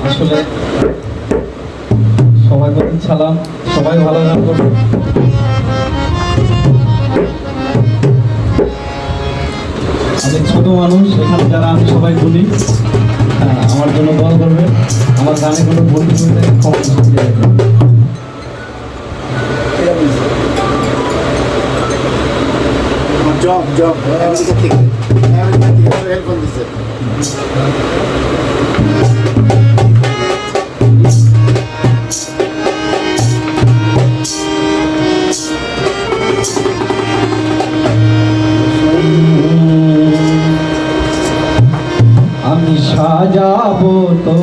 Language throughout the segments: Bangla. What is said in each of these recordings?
আসলে সবাই বলেন সালাম, সবাই ভালো গান করবে। আমি ছোট মানুষ, এখানে যারা আমি সবাই বলি আমার জন্য দোয়া করবে। আমার গানে কোনো ভুল করলে ক্ষমা করে দেবেন। জব আমেরিকা থেকে হেল্প দিচ্ছে। আমি সাজাবো তো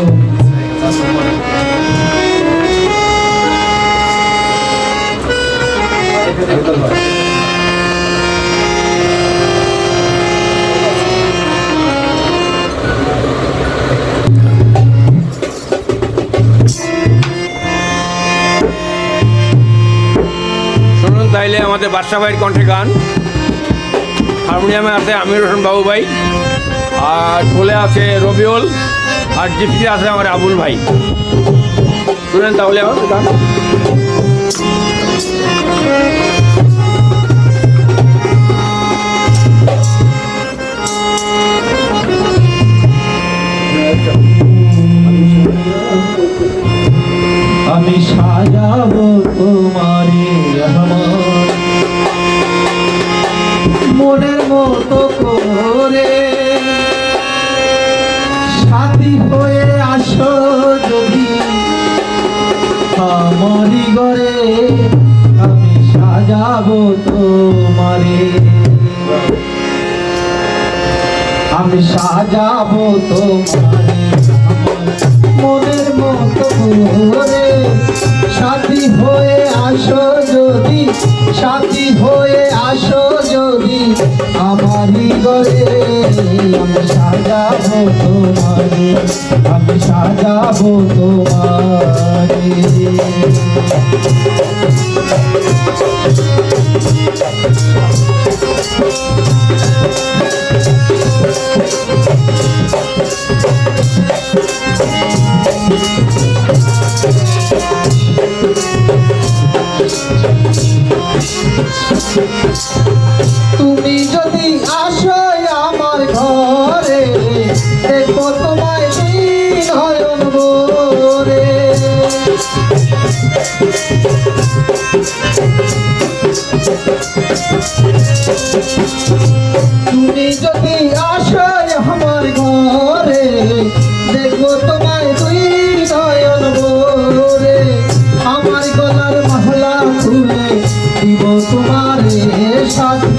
শুনুন তাইলে আমাদের বাদশা ভাইয়ের কণ্ঠে গান। হারমোনিয়ামে আছে আমির হোসেন বাবু ভাই, আর ঢোলে আছে রবিউল, আর জিপসি আছে আমার আবুল ভাই। শুনেন তাহলে আমার গান। আমি সাজাবো তোমারে আমার মনের মতো করে, সাথী হয়ে আসো যদি আমারই ঘরে। আমি সাজাবো তোমারে, আমি সাজাবো তোমারে মনের মতো করে, সাথী হয়ে আসো যদি, সাথী হয়ে আসো যদি আমারই ঘরে। আমি সাজাবো তোমারে, আমি সাজাবো তোমারে। তুমি যদি আসো আমার ঘরে, দেখো তোমায় নয়ন ভরে। তুমি যদি আসো আমার ঘরে, দেখো তোমায় নয়ন ভরে। আমার গলার মালা খুলে দিব তোমারে সাথী,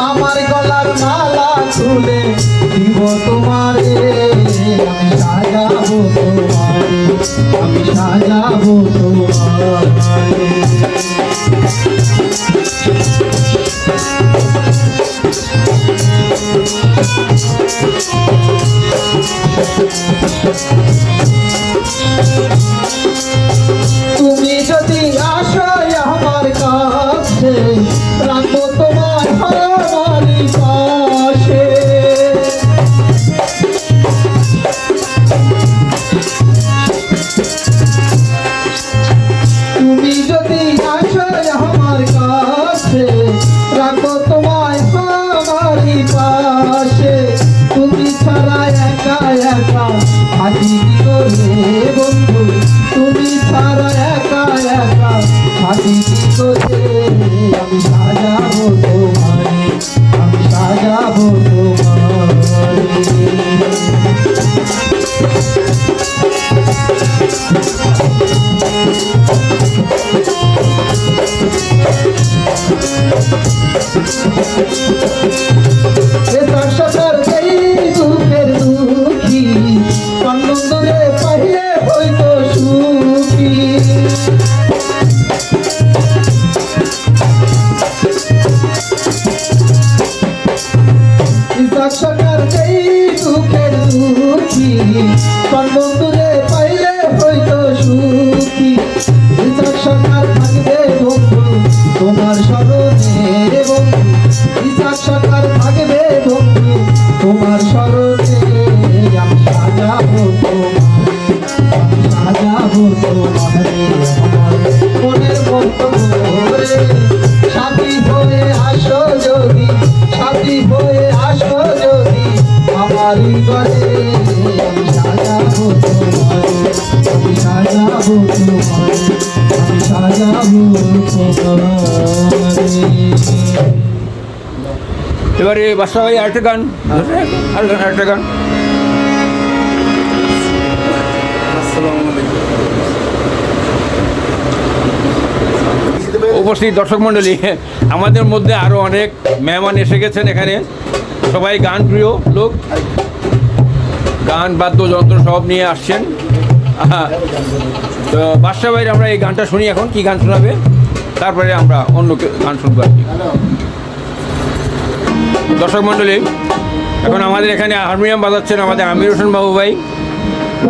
আমার গলার মালা খুলে দিব তোমারে। আমি সাজাবো তোমারে, আমি সাজাবো তোমারে। তুমি যদি আসো আমার কাছে, রাখবো তোমার আমারই পাশে। তুমি যদি আসো আমার কাছে, রাখবো তোমায় আমারই পাশে। তুমি ছাড়া একা একা থাকি কি করে বন্ধু, তুমি ছাড়া একা একা থাকি কি করে। আমি সাজাবো তোমারে, আমি সাজাবো তোমারে। এ তার সাথে দুঃখের দুঃখী কারিগরে আমি সাজাবো তোমারে, আমি সাজাবো তোমারে, আমি সাজাবো তোমারে। এবারে বাদশা ভাই আরেকটা গান, আরেকটা গান। উপস্থিত দর্শক মণ্ডলী, আমাদের মধ্যে আরও অনেক মেহমান এসে গেছেন এখানে, সবাই গান প্রিয় লোক, গান বাদ্যযন্ত্র সব নিয়ে আসছেন। তো বাদশা ভাইয়ের আমরা এই গানটা শুনি এখন, কি গান শোনাবে, তারপরে আমরা অন্য গান শুনবো আর কি। দর্শক মণ্ডলী, এখন আমাদের এখানে হারমোনিয়াম বাজাচ্ছেন আমাদের আমির হোসেন বাবু ভাই,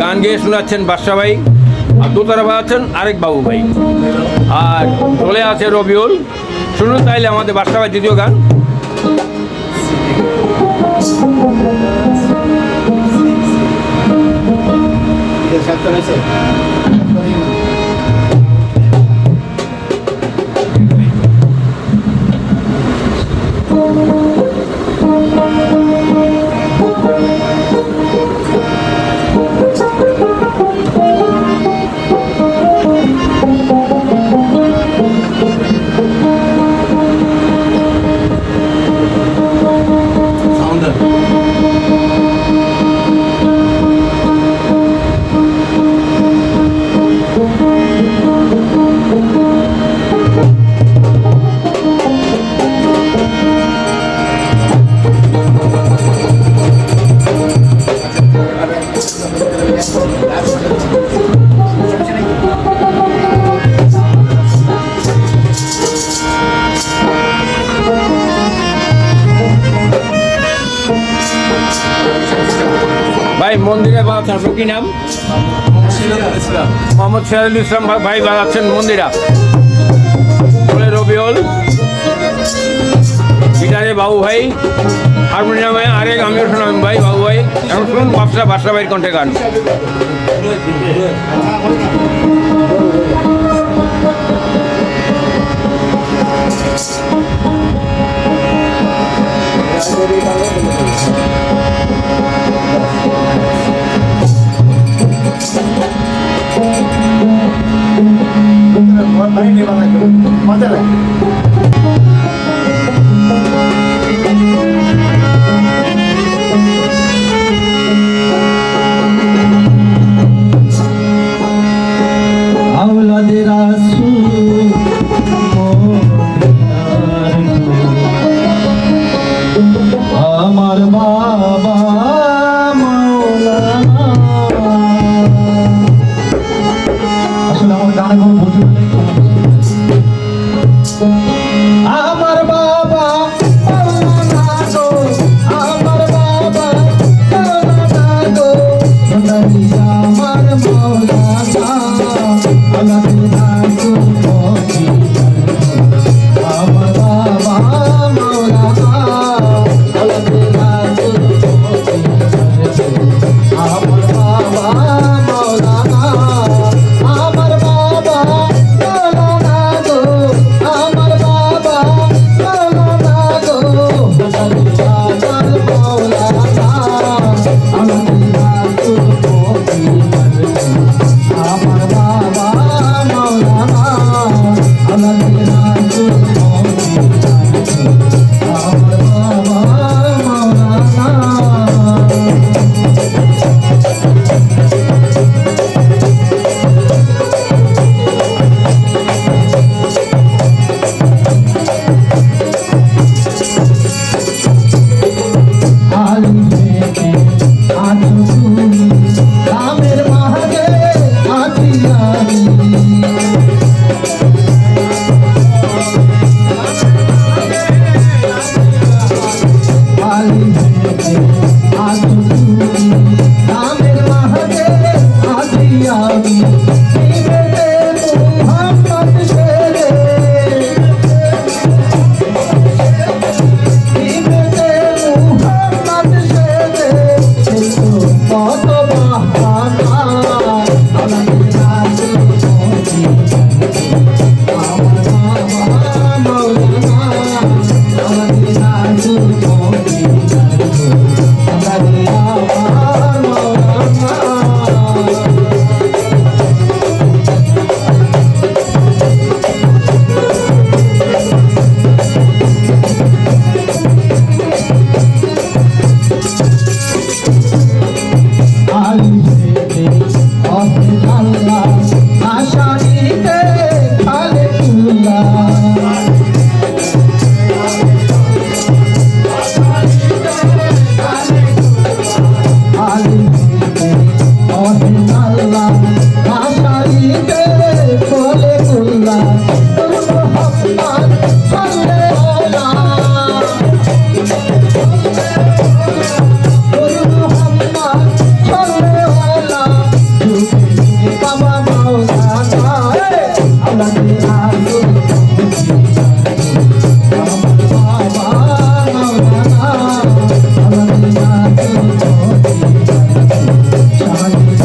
গান গেয়ে শোনাচ্ছেন বাদশা ভাই, আর দোতারা বাজাচ্ছেন আরেক বাবু ভাই, আর ঢোলে আছে রবিউল। শুনুন তাইলে আমাদের বাদশা ভাই দ্বিতীয় গান। ভাই মন্দিরে বাজাচ্ছেন, আপনার কি নাম? মোহাম্মদ সিরাজুল ইসলাম ভাই বাজাচ্ছেন মন্দিরা। ঢোলে রবিউল, গিটারে বাবু ভাই, হারমোনিয়ামে আরেক আমির হোসেন ভাই বাবু ভাই। এখন শুনুন বাদশা ভাইয়ের কণ্ঠে গান। মজা লাগে। আওলাদে রাসূল মদিনার গো, আমার বাবা মাওলানা। আসলে আমার গানগুলো বলতে গেলে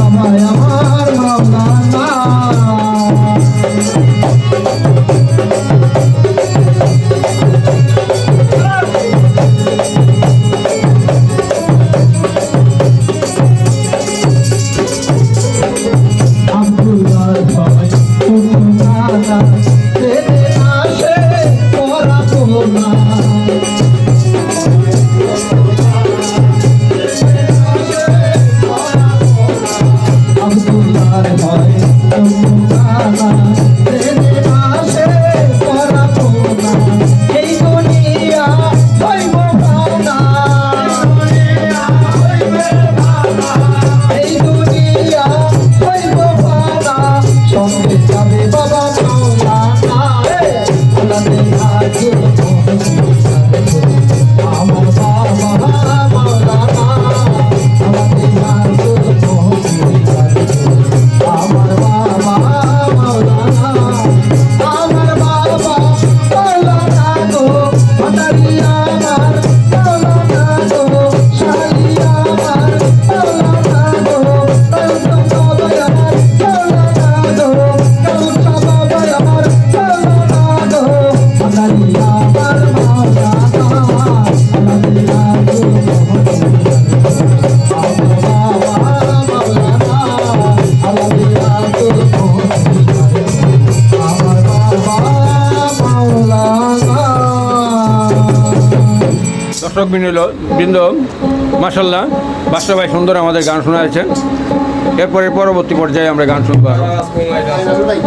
আমার মাওলানা আব্দুল্লাহ ভাই কুনানা তেরে আসে পরা কোনা আব্দুল্লাহ ভাই কুনানা তেরে আসে পরা কোনা এই দুনিয়া হইব ভাওনা এই দুনিয়া হইব ভাওনা সঙ্গে যাবে বাবা মাওলানা আমার বাবা মাওলানা আমার বাবা মাওলানা আমার বাবা মাওলানা গো ভান্ডারিয়া আমার মাওলানা গো শালিয়া আমার মাওলানা গো বাবা আমার মাওলানা গো কাউটা বাবা আমার মাওলানা গো ভান্ডারিয়া আমার মাওলানা ভান্ডারিয়া গো দর্শক বৃন্দ মাশাল্লাহ বাদশা ভাই সুন্দর আমাদের গান শোনাচ্ছেন। এরপরে পরবর্তী পর্যায়ে আমরা গান শুনবো। ভাই